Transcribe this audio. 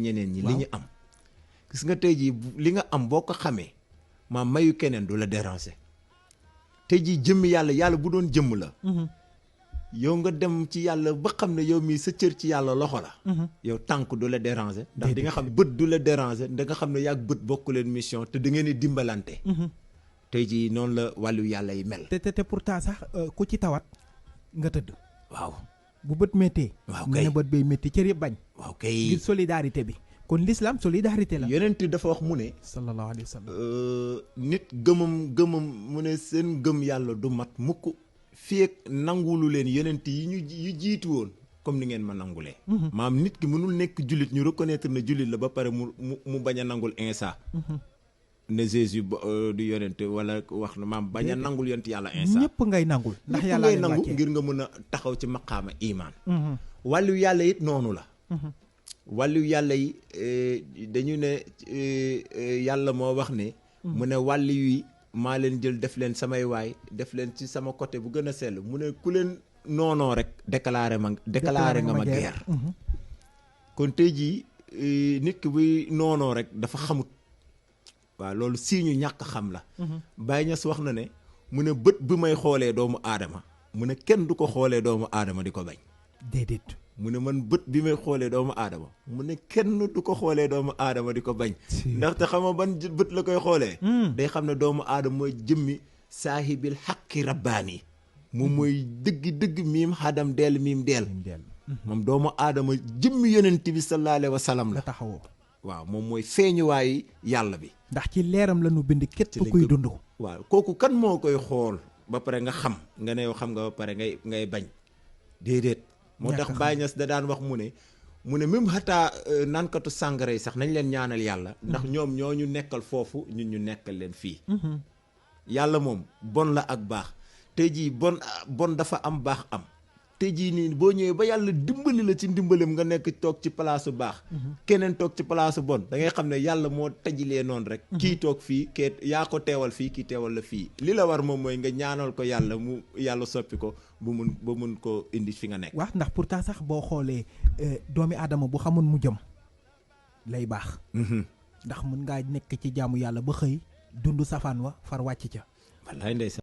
ñeneen ñi li ñu am gis nga tey jii li nga am boo ko xamee mayu keneen du la déranger tey jii jëmmi yàlla bu doon jëmm la yow nga dem ci yàlla ba xam ne yow mii sa cër ci yàlla loxo la yow tànk du la déranger ndax di nga xam bët du la déranger da nga xam ne yàgg bët bokku leen mission te da ngeen di dimbalante tey jii noonu la wàllu yàlla yi mel te pourtant sax ku ci tawat nga tëdd waaw bu bët méttee waaw nga kay ne bët bay métti cër yëpp bañ waaw kay ngir solidarité bi kon l'islam solidarité la yonent dafa wax mu ne sallallahu alayhi wa sallam nit gëmam mu ne seen gëm yàlla du mat mukk fii ak nangulu leen yonent yi yu jiitu woon comme ni ngeen ma nangulee maam nit ki mënul nekk jullit ñu reconnaître na jullit la ba pare mu bañ a nangul Insa ne Jésus du yonent wala wax na maam bañ a nangul yonent yàlla Insa ñëpp ngay nangul ndax yàlla ngay nangu ngir nga mën a taxaw ci maqaama imaan wàllu yàlla it noonu la wàllu yàlla yi dañu ne yàlla moo wax ne mu ne wàllu yi maa leen jël def leen samay waay def leen ci sama côté bu gën a sell mu ne ku leen noonoo rek déclaré nga ma guerre kon tey jii nit ki buy noonoo rek dafa xamut waaw loolu siiñu ñàkk xam la Baye Niass wax na ne mu ne bët bi may xoolee doomu aadama mu ne kenn du ko xoolee doomu aadama di ko bañ déedéet mu ne man bët bi may xoolee doomu aadama mu ne kenn du ko xoolee doomu aadama di ko bañ ndaxte xam nga ban bët la koy xoolee day xam ne doomu aadama mooy jëmmi saahibil xaqi rabbaani moom mooy dëgg miim xadam deel miim deel moom doomu aadama jëmmi yonent bi sallallahu alayhi wa sallam la taxawoo waaw moom mooy feeñuwaayu yàlla bi ndax ci leeram la ñu bind képp kuy dund waaw kooku kan moo koy xool ba pare nga xam nga ne yow xam nga ba pare ngay bañ déedéet moo tax Baye Niass da daan wax mu ne même xataa naankatu sàngara yi sax nañ leen ñaanal yàlla ndax ñoom ñoo ñu nekkal foofu ñun ñu nekkal leen fii yàlla moom bon la ak baax tey jii bon dafa am baax am tey jii nii boo ñëwee ba yàlla dimbali la ci ndimbalam nga nekk toog ci palaasu baax keneen toog ci palaasu bon da ngay xam ne yàlla moo tajilee noonu rek kii toog fii kee yaa ko teewal fii kii teewal la fii li la war moom mooy nga ñaanal ko yàlla mu yàlla soppi ko ba mun ko indi fi nga nekk wax ndax pourtant sax boo xoolee doomi aadama bu xamoon mu jëm lay baax ndax mun ngaa nekk ci jaamu yàlla ba xëy dund safaan wa far wàcc ca wallaay ndeysaan